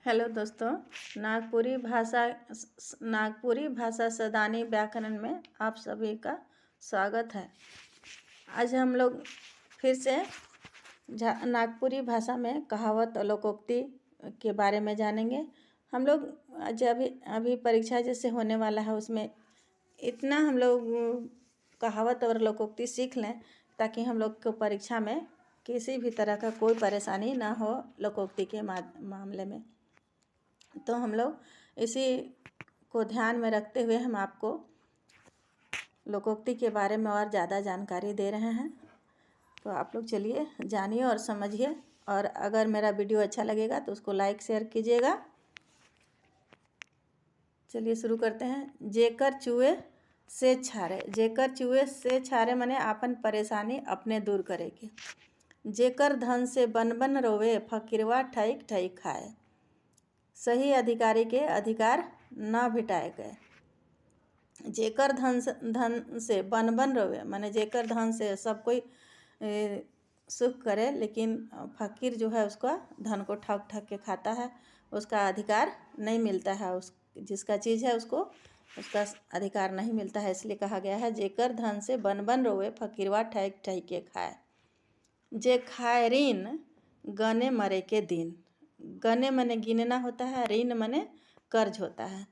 Hello दोस्तों। नागपुरी भाषा सदानी व्याकरण में आप सभी का स्वागत है। आज हम लोग फिर से नागपुरी भाषा में कहावत और लोकोक्ति के बारे में जानेंगे। हम लोग जब अभी परीक्षा जैसे होने वाला है उसमें इतना हम लोग कहावत और लोकोक्ति सीख लें ताकि हम लोग को परीक्षा में किसी भी तरह का कोई परेशानी ना हो लोकोक्ति के मामले में। तो हम लोग इसी को ध्यान में रखते हुए हम आपको लोकोक्ति के बारे में और ज़्यादा जानकारी दे रहे हैं। तो आप लोग चलिए जानिए और समझिए, और अगर मेरा वीडियो अच्छा लगेगा तो उसको लाइक शेयर कीजिएगा। चलिए शुरू करते हैं। जेकर चूहे से छारे। जेकर चूहे से छारे माने आपन परेशानी अपने दूर करेगी। जेकर धन से बन बन रोवे, फकीरवा ठैक ठैक खाए। सही अधिकारी के अधिकार न भिटाए गए। जेकर धन से बन बन रोवे माने जेकर धन से सब कोई सुख करे, लेकिन फकीर जो है उसका धन को ठग ठग के खाता है, उसका अधिकार नहीं मिलता है। उस जिसका चीज़ है उसको उसका अधिकार नहीं मिलता है। इसलिए कहा गया है जेकर धन से बन बन रोवे, फकीरवा ठैक ठैक के खाए। जे खाए ऋण, गने मरे के दिन। गने मने गिनना होता है, ऋण मने कर्ज होता है।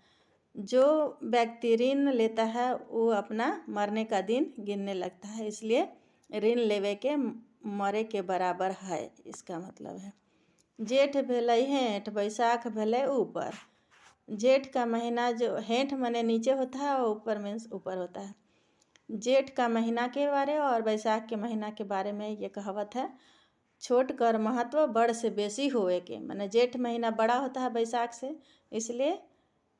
जो व्यक्ति ऋण लेता है वो अपना मरने का दिन गिनने लगता है, इसलिए ऋण लेवे के मरे के बराबर है, इसका मतलब है। जेठ भेलै हेठ, बैसाख भेलै ऊपर। जेठ का महीना जो हेठ मने नीचे होता है और ऊपर मीन्स ऊपर होता है। जेठ का महीना के बारे और बैसाख के महीना के बारे में ये कहावत है। छोट कर महत्व बड़ से बेसी होए के, माने जेठ महीना बड़ा होता है बैसाख से, इसलिए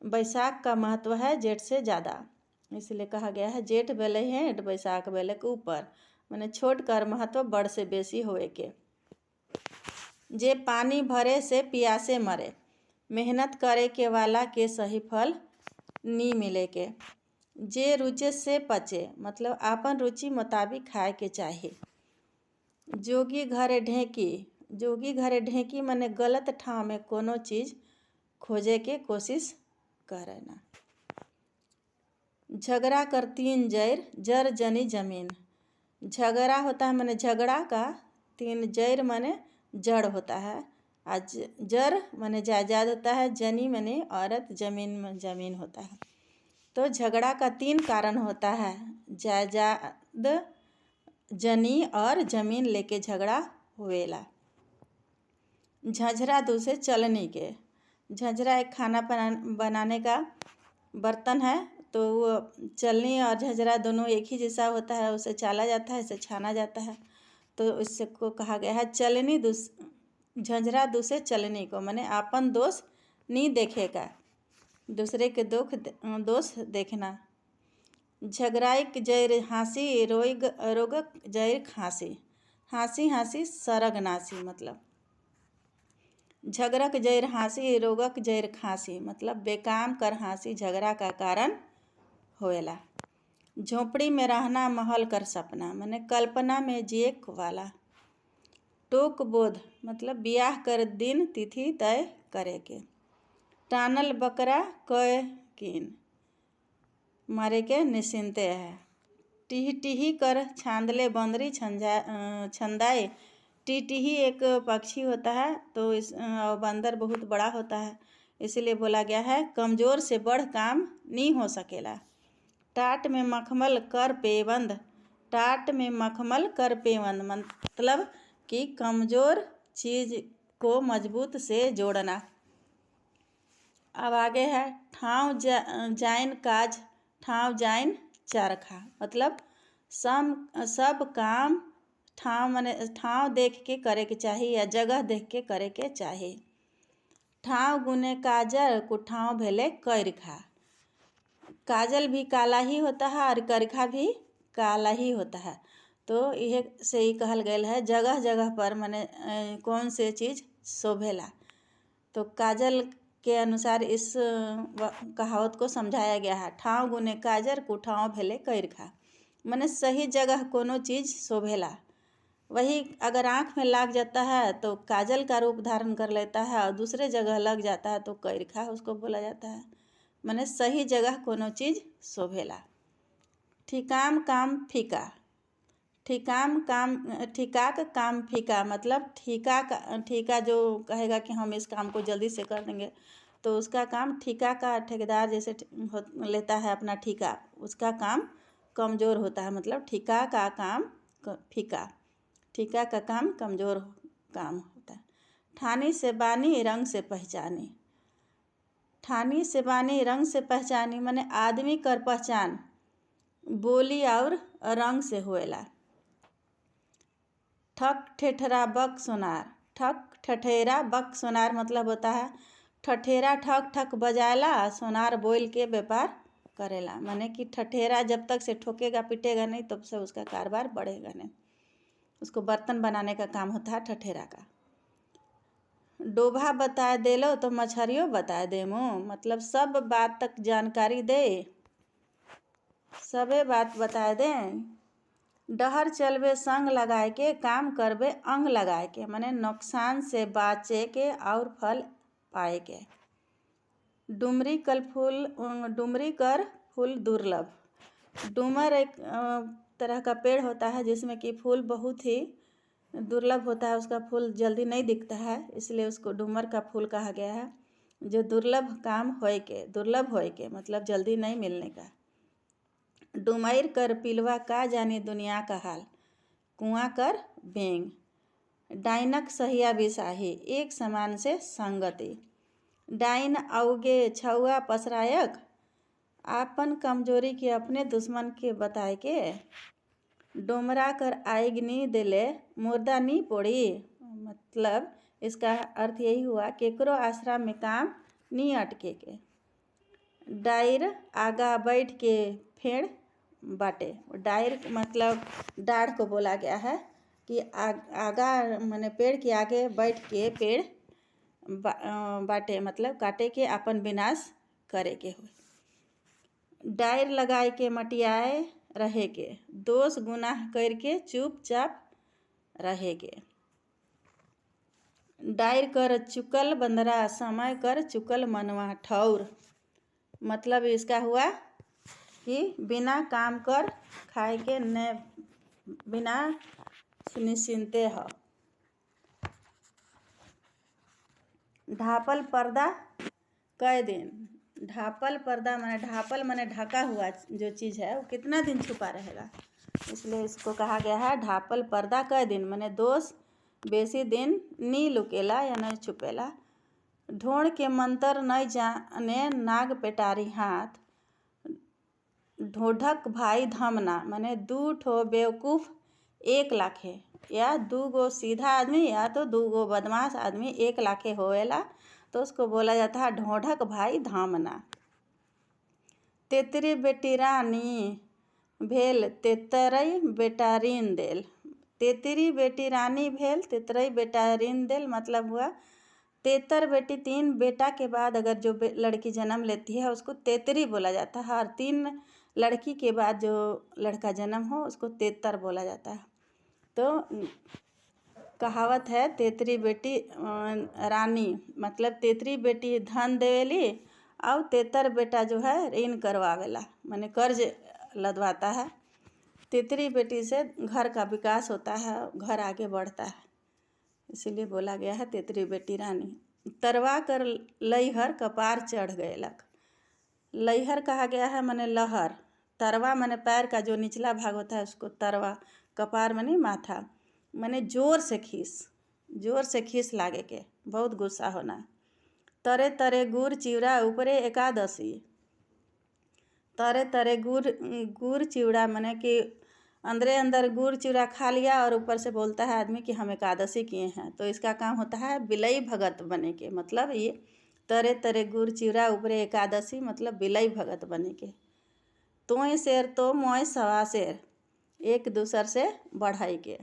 बैसाख का महत्व है जेठ से ज़्यादा। इसलिए कहा गया है जेठ भेलै हेठ, बैसाख भेलै ऊपर, माने छोट कर महत्व बड़ से बेसी होए के। जे पानी भरे से प्यासे मरे, मेहनत करे के वाला के सही फल नी मिले के। जे रुचे से पचे, मतलब आपन रुचि मुताबिक खाए के चाहिए। जोगी घरे ढेंकी। जोगी घरे ढेंकी माने गलत ठाव में कोनो चीज़ खोजे के कोशिश करे ना। झगड़ा कर तीन जैर, जर जनी जमीन। झगड़ा होता है माने झगड़ा का, तीन जैर माने जड़ होता है, आज जर माने जायदाद होता है, जनी माने औरत, जमीन में जमीन होता है। तो झगड़ा का तीन कारण होता है, जायदाद, जनी और जमीन लेके झगड़ा हुएला। झंझरा दूसरे चलनी के। झंझरा एक खाना बनाने का बर्तन है, तो वो चलनी और झंझरा दोनों एक ही जैसा होता है, उसे चाला जाता है, इसे छाना जाता है। तो इससे को कहा गया है चलनी झंझरा दूसरे चलनी को, माने आपन दोष नहीं देखेगा, दूसरे के दोष देखना। झगड़ाइक जैर हाँसी, रोगक जैर खांसी। हाँसी हाँसी सरग नासी, मतलब झगड़क जैर हाँसी, रोगक जैर खांसी, मतलब बेकाम कर हाँसी झगड़ा का कारण होएला। झोपड़ी में रहना महल कर सपना, माने कल्पना में जिए वाला। टोक बोध, मतलब ब्याह कर दिन तिथि तय करे के। टानल बकरा कय कीन, मारे के निश्चिंते है। टिही टिही कर छांदले बंदरी छंदाए। टिही एक पक्षी होता है, तो इस बंदर बहुत बड़ा होता है, इसीलिए बोला गया है कमज़ोर से बढ़ काम नहीं हो सकेला। टाट में मखमल कर पेबंद। टाट में मखमल कर पेबंद, मतलब कि कमज़ोर चीज़ को मजबूत से जोड़ना। अब आगे है ठाव जाइन काज, ठाव जाइन चरखा, मतलब सब काम ठाव माने ठाव देख के करे के चाहिए या जगह देख के करे के चाहिए। ठाव गुने काजल, कुठाव भेले करखा। काजल भी काला ही होता है और करखा भी काला ही होता है। तो यह से ही कहल गया है जगह जगह पर माने कौन से चीज़ शोभेला। तो काजल के अनुसार इस कहावत को समझाया गया है। ठाव गुने काजर, कुठाव भेले करखा, माने सही जगह कोनो चीज़ शोभेला, वही अगर आँख में लग जाता है तो काजल का रूप धारण कर लेता है, और दूसरे जगह लग जाता है तो कैरखा उसको बोला जाता है। माने सही जगह कोनो चीज़ शोभेला। ठिकाम काम फीका, ठिकाक काम फीका मतलब ठीका जो कहेगा कि हम इस काम को जल्दी से कर देंगे, तो उसका काम ठिका का ठेकेदार जैसे लेता है अपना ठिका, उसका काम कमज़ोर होता है। मतलब ठिका का काम फीका, ठिका का काम कमज़ोर काम होता है। ठानी से बानी रंग से पहचानी, ठानी से बानी रंग से पहचानी माने आदमी कर पहचान बोली और रंग से होएला। ठक ठेठरा बक सोनार, ठक ठठेरा बक सोनार मतलब होता है ठठेरा ठक ठक बजाएला, सोनार बोल के व्यापार करेला। माने कि ठठेरा जब तक से ठोकेगा पीटेगा नहीं तब से उसका कारोबार बढ़ेगा नहीं। उसको बर्तन बनाने का काम होता है ठठेरा का। डोभा बताए दे लो तो मछरियों बताए दे मो मतलब सब बात तक जानकारी दे, सबे बात बताए दे। डहर चलबे संग लगाए के, काम करबे अंग लगाए के माने नुकसान से बाचे के और फल पाए के। डुमरी कर फूल दुर्लभ, डूमर एक तरह का पेड़ होता है जिसमें कि फूल बहुत ही दुर्लभ होता है, उसका फूल जल्दी नहीं दिखता है, इसलिए उसको डूमर का फूल कहा गया है। जो दुर्लभ काम होए के, दुर्लभ होए के मतलब जल्दी नहीं मिलने का। डुमैर कर पिलवा का जानी दुनिया का हाल, कुआं कर बेंग। डाइनक सहिया बिसाही एक समान से संगति, डाइन औगे छुआ पसरायक आपन कमजोरी के अपने दुश्मन के बताए के। डोमरा कर आएग नी देले मुर्दा नी पोड़ी मतलब इसका अर्थ यही हुआ केकरो आश्रम में काम नी अटके के। डायर आगा बैठ के फेड़ बाटे, डायर मतलब डाढ़ को बोला गया है कि आगा माने पेड़ के आगे बैठ के पेड़ बाटे मतलब काटे के अपन विनाश करे के हो। डायर लगाए के मटियाए रहे के, दोष गुनाह करके चुपचाप रहे के। डायर कर चुकल बंदरा समय कर चुकल मनवा ठौर मतलब इसका हुआ कि बिना काम कर खाए के न बिना निश्चिंते हो। ढापल पर्दा कई दिन, ढापल पर्दा माने ढका हुआ जो चीज़ है वो कितना दिन छुपा रहेगा, इसलिए इसको कहा गया है ढापल पर्दा कई दिन माने दोष बेसी दिन नी लुकेला या नहीं छुपेला। ढोड़ के मंतर नहीं जाने नाग पेटारी हाथ, ढोढक भाई धमना माने दू ठो बेवकूफ़ एक लाखे या दू गो सीधा आदमी या तो दू गो बदमाश आदमी एक लाखे होएला, तो उसको बोला जाता है ढोढक भाई धामना। तेतरी बेटी रानी भेल तेतरई बेटा ऋण देल, तेतरी बेटी रानी भेल तेतरई बेटा ऋण देल मतलब हुआ तेतर बेटी, तीन बेटा के बाद अगर जो लड़की जन्म लेती है उसको तेतरी बोला जाता है, और तीन लड़की के बाद जो लड़का जन्म हो उसको तेतर बोला जाता है। तो कहावत है तेतरी बेटी रानी मतलब तेतरी बेटी धन देवेली और तेतर बेटा जो है ऋण करवावेला माने कर्ज लदवाता है। तेतरी बेटी से घर का विकास होता है, घर आगे बढ़ता है, इसीलिए बोला गया है तेतरी बेटी रानी। तरवा कर लईहर कपार चढ़ गएलक, लईहर कहा गया है माने लहर, तरवा माने पैर का जो निचला भाग होता है उसको तरवा, कपार माने माथा, माने जोर से खीस लागे के, बहुत गुस्सा होना। तरे तरे गुड़ चिवड़ा ऊपरे एकादशी, तरे तरे गुड़ चिवड़ा माने कि अंदर गुड़ चिवड़ा खा लिया और ऊपर से बोलता है आदमी कि हम एकादशी किए हैं, तो इसका काम होता है बिलई भगत बने के। मतलब ये तरे तरे गुड़ चिवड़ा ऊपरे एकादशी मतलब बिलई भगत बने के। तोय शेर तो मोय सवा शेर एक दूसर से बढ़ाई के।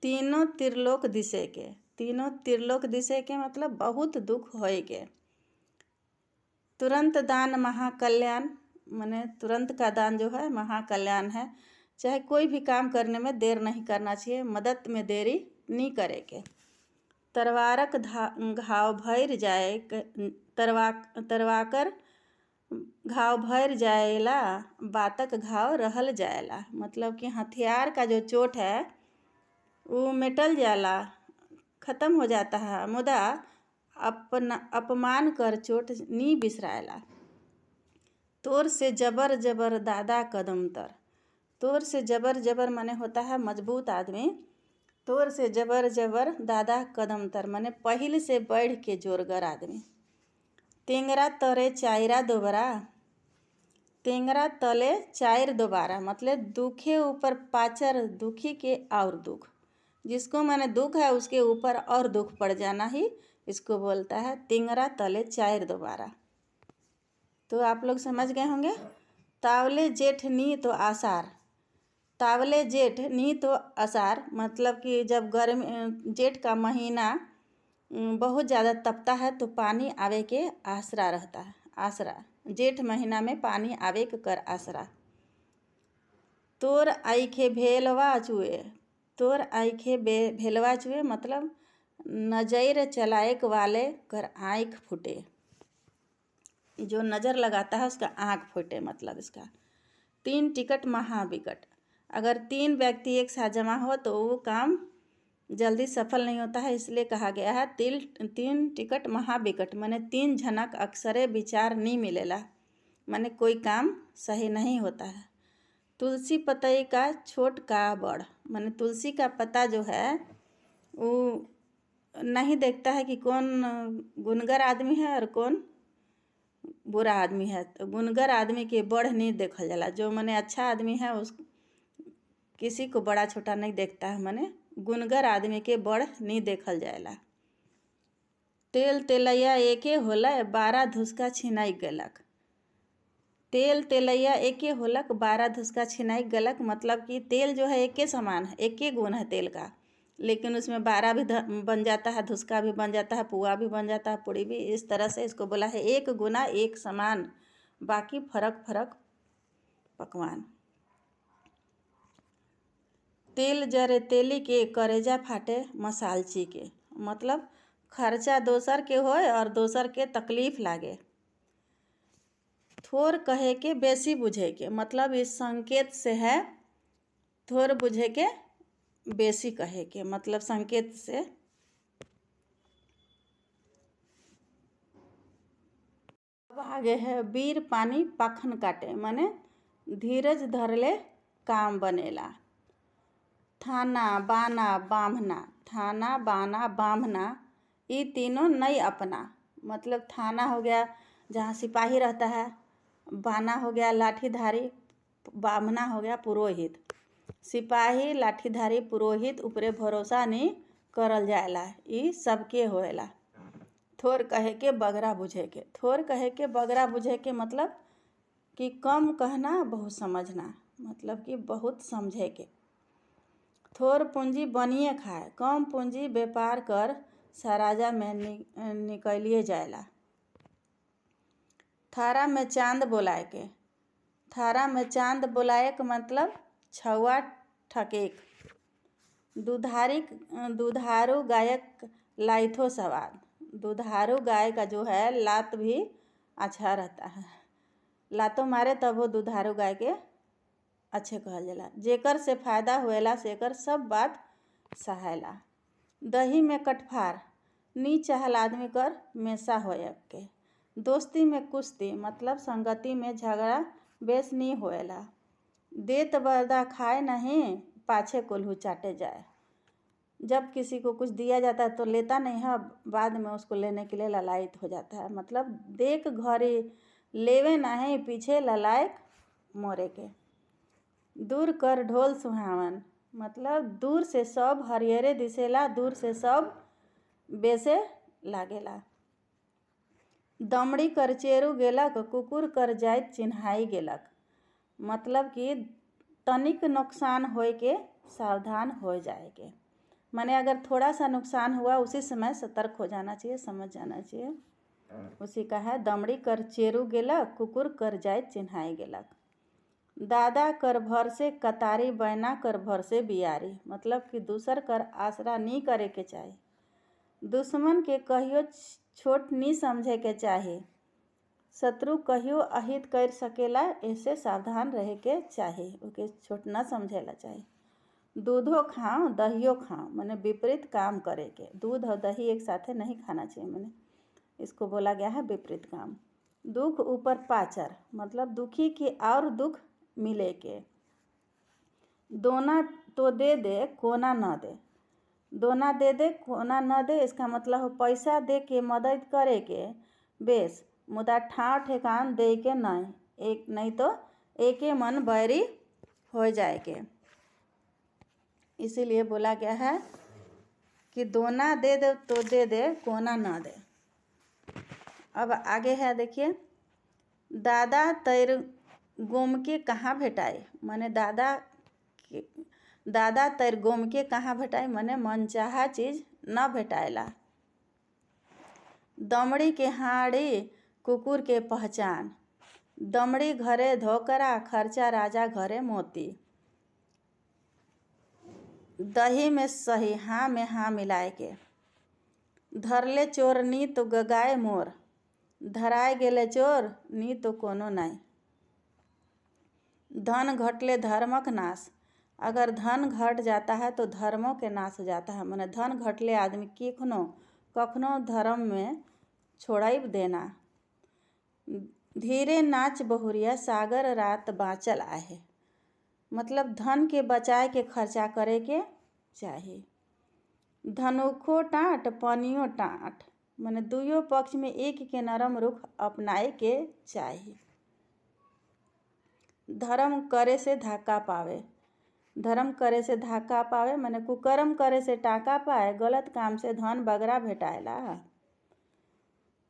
तीनों त्रिलोक दिसे के, तीनों त्रिलोक दिसे के मतलब बहुत दुख होए के। तुरंत दान महाकल्याण माने तुरंत का दान जो है महाकल्याण है, चाहे कोई भी काम करने में देर नहीं करना चाहिए, मदद में देरी नहीं करे के। तरवारक घाव भर जाए, तरवाकर घाव भर जाएला, बातक घाव रहल जाएला। मतलब कि हथियार का जो चोट है वो मिटल जाला, ख़त्म हो जाता है, मुदा अपमान कर चोट नी बिसराएला। तोर से जबर जबर दादा कदम तर। तोर से जबर जबर माने होता है मजबूत आदमी। तोर से जबर जबर दादा कदम तर माने पहिल से बढ़ के जोरगर आदमी। तेंगरा तरे चायरा दोबारा। तेंगरा तले चायर दोबारा मतलब दुखे ऊपर पाचर, दुखी के और दुख। जिसको माने दुख है उसके ऊपर और दुख पड़ जाना ही इसको बोलता है तेंगरा तले चायर दोबारा। तो आप लोग समझ गए होंगे। तावले जेठ नी तो आसार। तावले जेठ नी तो आसार मतलब कि जब गर्मी जेठ का महीना बहुत ज़्यादा तपता है तो पानी आवे के आसरा रहता है। आसरा जेठ महीना में पानी आवे के कर आसरा। तोर आइखे भेलवा चुए। तोर आइखे भेलवा चुए मतलब नजर चलाएक वाले कर आँख फूटे। जो नज़र लगाता है उसका आँख फूटे मतलब इसका। 3 टिकट महाविकट। अगर 3 व्यक्ति एक साथ जमा हो तो वो काम जल्दी सफल नहीं होता है, इसलिए कहा गया है 3 टिकट महाविकट माने 3 झनक अक्सरे विचार नहीं मिलेला, माने कोई काम सही नहीं होता है। तुलसी पतई का छोट का बड़ माने तुलसी का पत्ता जो है वो नहीं देखता है कि कौन गुनगर आदमी है और कौन बुरा आदमी है। तो गुनगर आदमी के बड़ नहीं देखल जाला। जो माने अच्छा आदमी है उस किसी को बड़ा छोटा नहीं देखता है, माने गुनगर आदमी के बड़ नहीं देखल जाएला। तेल तेलैया एके होला 12 धुसका छिनाई गलक। तेल तेलैया एके होलक 12 धुसका छिनाई गलक मतलब कि तेल जो है एके समान है, एके गुण है तेल का, लेकिन उसमें 12 भी बन जाता है, धुसका भी बन जाता है, पुआ भी बन जाता है, पूड़ी भी। इस तरह से इसको बोला है एक गुना एक समान, बाकी फर्क फर्क पकवान। तेल जरे तेली के करेजा फाटे मसालची के मतलब खर्चा दोसर के होए और दोसर के तकलीफ लागे। थोर कहे के बेसी बुझे के मतलब इस संकेत से है थोर बुझे के बेसी कहे के मतलब संकेत से। अब आगे है वीर पानी पाखन काटे माने धीरज धरले काम बनेला। थाना बाना बांभना। थाना बाना बांभना ये तीनों नहीं अपना मतलब थाना हो गया जहाँ सिपाही रहता है, बाना हो गया लाठीधारी, बांभना हो गया पुरोहित। सिपाही लाठीधारी पुरोहित ऊपरे भरोसा नहीं करल जाएला, ये सबके होएला। थोर कहे के बगरा बुझे के। थोर कहे के बगरा बुझे के मतलब कि कम कहना बहुत समझना मतलब कि बहुत समझे के। थोर पूंजी बनिए खाए, कम पूंजी व्यापार कर सराजा में निकलिए जाएला। थारा में चांद बोलाए के। थारा में चांद बोलाए के मतलब छुआ ठकेक। दुधारू गायक लाइथो सवाद। दुधारू गाय का जो है लात भी अच्छा रहता है, लातो मारे तब वो दुधारू गाय के अच्छे कहल जाला। जेकर से फायदा होएला सेकर सब बात सहायला। दही में कटफार नी चाहल आदमी कर मेसा होए के। दोस्ती में कुश्ती मतलब संगति में झगड़ा बेस नहीं होएला। देत बरदा खाए नहीं, पाछे कोल्हू चाटे जाए। जब किसी को कुछ दिया जाता है तो लेता नहीं है, बाद में उसको लेने के लिए ललायत हो जाता है मतलब देख घरे लेवे नहीं, पीछे ललायक मोरे के। दूर कर ढोल सुहावन मतलब दूर से सब हरियरे दिसेला, दूर से सब बेसे लागेला। दमड़ी कर चेरू गेलक, कुकुर कर जाइत चिन्हाई गेलक मतलब कि तनिक नुकसान होए के सावधान हो जाए के, माने अगर थोड़ा सा नुकसान हुआ उसी समय सतर्क हो जाना चाहिए, समझ जाना चाहिए। उसी का है दमड़ी कर चेरू गेलक, कुकुर कर जाइत चिन्हाई गेलक। दादा कर भर से कतारी बैना कर भर से बियारी, मतलब कि दूसर कर आसरा नहीं करे के चाही। दुश्मन के कहियो छोट नहीं समझे के चाही। शत्रु कहियो अहित कर सकेला, ऐसे सावधान रहे के चाही, ओके छोट ना समझेला चाही। दूधो खाओ दहियो खाओ, मैंने विपरीत काम करे के। दूध और दही एक साथे नहीं खाना चाहिए, मैंने इसको बोला गया है विपरीत काम। दुख ऊपर पाचर, मतलब दुखी की और दुख मिले के। दोना तो दे दे कोना न दे, दोना दे दे कोना न दे, इसका मतलब हो पैसा दे के मदद करे के बेस, मुदा ठाव ठेकान दे के नहीं, एक नहीं तो एके मन बैरी हो जाए के। इसीलिए बोला गया है कि दोना दे दे तो दे दे कोना न दे। अब आगे है देखिए, दादा तैर गोम के कहाँ भेटाई, माने दादा तैर गोम के कहाँ भेटाई, माने मनचाहा चीज न भेटाएला। दमड़ी के हाड़ी कुकुर के पहचान, दमड़ी घरे धोकरा खर्चा राजा घरे मोती। दही में सही हाँ में हाँ मिलाए के। धरले चोर नी तो गगाए मोर, धराए गेले चोर नी तो कोनो नहीं। धन घटले धर्मक नाश, अगर धन घट जाता है तो धर्मों के नाश हो जाता है, माने धन घटले आदमी किखनो कखनो धर्म में छोड़ाई देना। धीरे नाच बहुरिया सागर रात बाँचल आहे, मतलब धन के बचाए के खर्चा करे के चाहिए। धनुखो टाँट पनियो टाँट, माने दुयो पक्ष में एक के नरम रुख अपनाए के चाहिए। धर्म करे से धक्का पावे, धर्म करे से धक्का पावे, माने कुकर्म करे से टाका पाए, गलत काम से धन बगरा भेटाएला।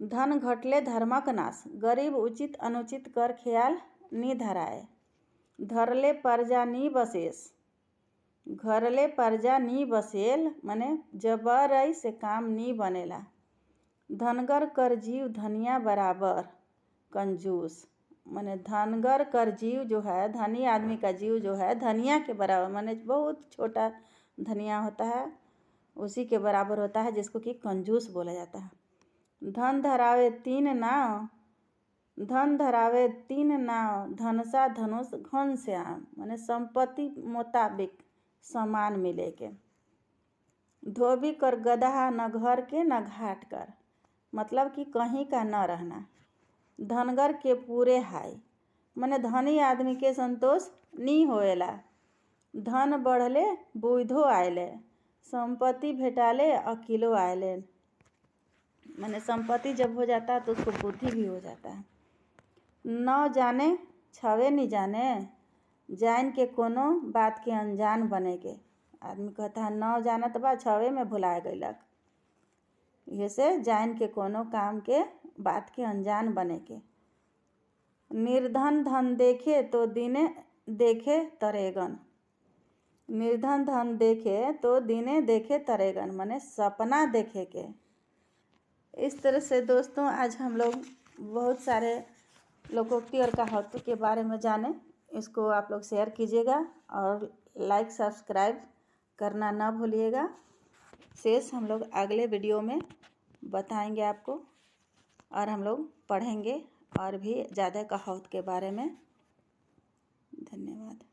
धन घटले धर्मक नाश, गरीब उचित अनुचित कर ख्याल नी धराए। धरले परजा नी बसेस, घरले परजा नी बसेल, माने जबरई से काम नी बनेला। धनगर कर जीव धनिया बराबर कंजूस, माने धनगर कर जीव जो है, धनी आदमी का जीव जो है धनिया के बराबर, माने बहुत छोटा धनिया होता है उसी के बराबर होता है, जिसको कि कंजूस बोला जाता है। धन धरावे तीन नाव, धन धरावे तीन नाव, धनसा धनुष घन श्याम, माने संपत्ति मुताबिक समान मिले के। धोबी कर गदहा न घर के न घाट कर, मतलब कि कहीं का न रहना। धनगर के पूरे हाय, माने धनी आदमी के संतोष नहीं होएला। धन बढ़ले बुद्धो आयले, संपत्ति भेटाले अकिलो आयले, माने संपत्ति जब हो जाता है तो उसको बुद्धि भी हो जाता है। न जाने छवे नहीं जाने, जान के कोनो बात के अनजान बने के। आदमी कहता है न जानत बा छवे में भुला गईलक, ये से जान के कोनो काम के बात के अनजान बने के। निर्धन धन देखे तो दिने देखे तरेगन, निर्धन धन देखे तो दिने देखे तरेगन, माने सपना देखे के। इस तरह से दोस्तों आज हम लोग बहुत सारे लोकोक्ति और कहावतों के बारे में जाने, इसको आप लोग शेयर कीजिएगा और लाइक सब्सक्राइब करना ना भूलिएगा। शेष हम लोग अगले वीडियो में बताएंगे आपको, और हम लोग पढ़ेंगे और भी ज़्यादा कहावत के बारे में। धन्यवाद।